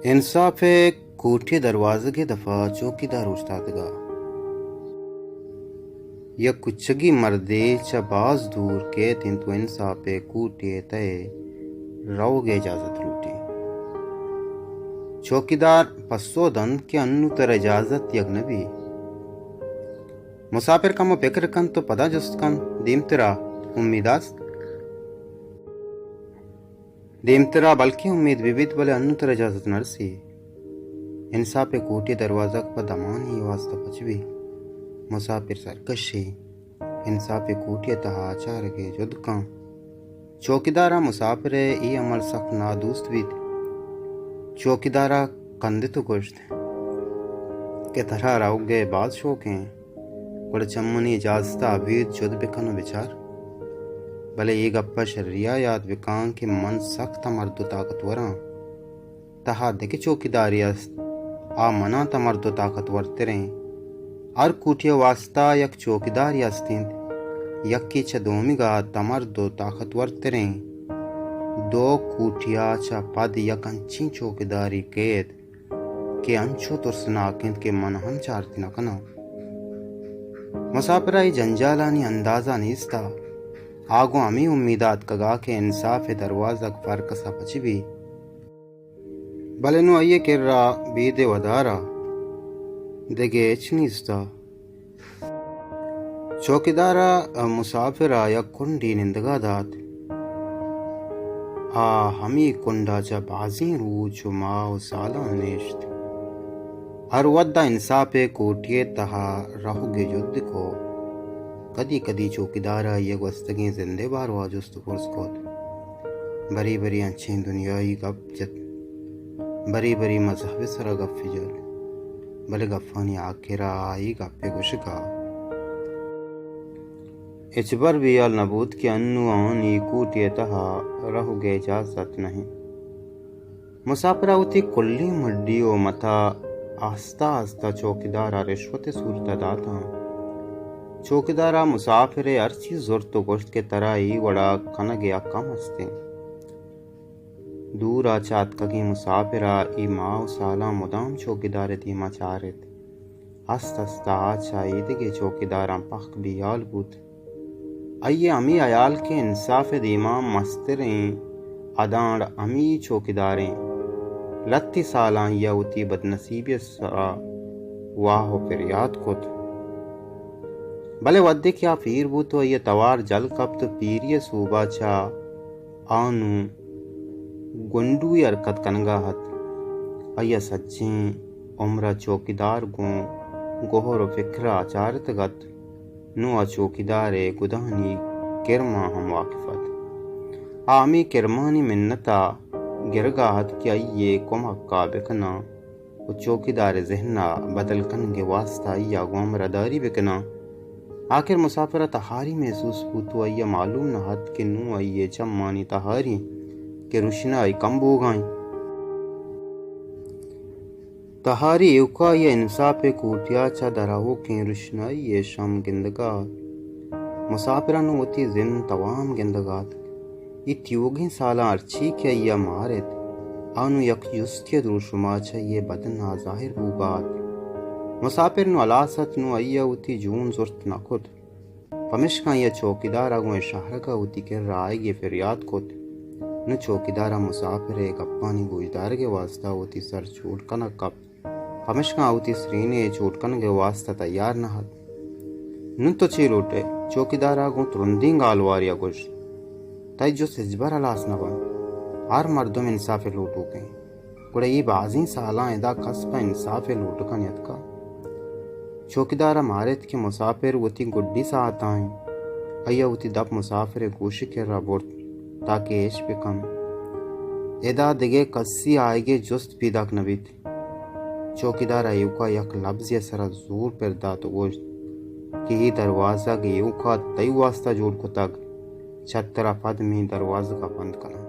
इंसाफ कोठे दरवाजे के दफा चौकीदार उस्तादगा या कुचगी मर्दे चबाज दूर के तिन तो इंसाफ कूटे तय रहोगे इजाजत लूटी चौकीदार पस्सो दन के अन्नु तर इजाजत यगनबी मुसाफिर का मो फिक्र कन तो पदा जस्त कन दीमतरा बल्कि उम्मीद विविध बले अन्नु तर इजाजत नरसी इंसाफ कोटे दरवाजा पर दमान ही वास्ता पचवी मुसाफिर सरकशी इंसाफ कोटे तहा आचार के जुदका चौकीदारा मुसाफिर ई अमल सख ना दोस्त भी चौकीदारा कंदे तो गोश्त के तरह राउगे बात शौक हैं कुड़ चम्मनी इजाजता अभी जुद बिकनो विचार भले ये गप्पा शर्रिया याद विकांग के मन सख्त मर्दो ताकतवरा तहा देखे चौकीदारी आ मना तमर्दो ताकतवर तेरे अर कूटिया वास्ता यक चौकीदार यास्तिंद यक्की छ दोमिगा तमर्दो ताकतवर तेरे दो कूटिया छ पद यक अंची चौकीदारी केद के अंचो तुरसना किंद के मन हम चारती न कना मुसाफिरा ही जंजालानी अंदाजा नीस्ता आगो अमी उम्मीदात कगा के इंसाफ दरवाजा फर्क सा पची भी बलेनु अये किर्रा बीदे वदारा देगे एचनीस्ता चौकीदारा मुसाफिरा या कुंडी निंदगा दात आ हमी कुंडा चा बाजी रूच माओ साला नेश्त हर वद्दा इंसाफे कोटिये तहा रहुगे युद्ध को कदी कदी चौकीदारा ये वस्तगे जिंदे बार वाजुस्त फुर्स कोत बरी बरी अच्छी दुनियाई गप बरी बरी मजहब सरा गप फिजल बले गफानी आखिरा आई गप्पे गुशका इचबर बियाल नबूत के अन्नु आनी कूटिये तहा रहुगे इजाजत नहीं मुसाफिरा उती कुल्ली मड्डी ओ मता आस्ता आस्ता चौकीदारा रिश्वत सूरत दाता चौकीदारा मुसाफिर अर्ची जुर्त गोश्त के तराई वड़ा कनगे कम हस्ते दूर आचात कगी मुसाफिरा इमाव साला मुदाम चौकीदार दीमा चारित हस्त हस्ता आचा ईदगे चौकीदारा पख बियाल बुत अये अमी अयाल के इंसाफ दीमा मस्तरें अदांड अमी चौकीदारें लत्ती साला या उती बदनसीबी सरा वाह फिरियाद कुत भले वद्दे क्या पीर बू तो ये तवार जल कब तो पीरिय सूबा चा आनु गुंडू यरकत कनगा हत अय सच्ची उम्र चौकीदार गो गोहर फिक्र आचारत गत नु चौकीदार गुदानी किरमा हम वाकिफत आमी किरमानी मिन्नता गिरगाहत क्या ये कुमक्का बिकना वो चौकीदार जहना बदल कन के वास्ता या गोमरदारी बिकना आखिर मुसाफिरा तहारी महसूस पूतो अय्या मालूम न हद के नू अय्ये चम्मानी तहारी के रुशना आई कम बोगाई तहारी युका ये इंसाफ कूटिया चा दराहो के रुशना ये शम गिंदगा मुसाफिरा नु उती जिन तवाम गिंदगात इत्योगी साला अर्ची के अय्या मारित आनु यक युस्त्य दुरुशुमा चा ये बदन ना जाहिर बुगात मुसाफिर नु अलासत नु अय्या उती जून जुर्त न खुद पमिशका ये चौकीदार अगो शहर का उती के राय ये फिरियाद खुद नु चौकीदारा मुसाफिर एक अप्पानी गुजदार के वास्ता उती सर छूट कन कप पमिशका उती श्रीने छूट कन के वास्ता तैयार न हद नु तो ची लूटे चौकीदारा गो तुरंदी गालवारिया कुछ तय जो सिजबर अलास न बन आर मर्दों इंसाफ लूटू के गुड़े ये बाजी साला एदा कसपा इंसाफ लूट का नियत का चौकीदारा मारित के मुसाफिर उती गुड्डी सा आता है अय्या उती दब मुसाफिर गोशी के राबोट ताकि ऐश पे कम एदा दिगे कस्सी आएगे जुस्त पीदाक नबीत चौकीदारा युका यक लफ्ज या सरा जोर पर दा तो गोश्त कि ही दरवाजा के युका तय वास्ता जोड़ को तक छत्तरा पद में दरवाजा का बंद करा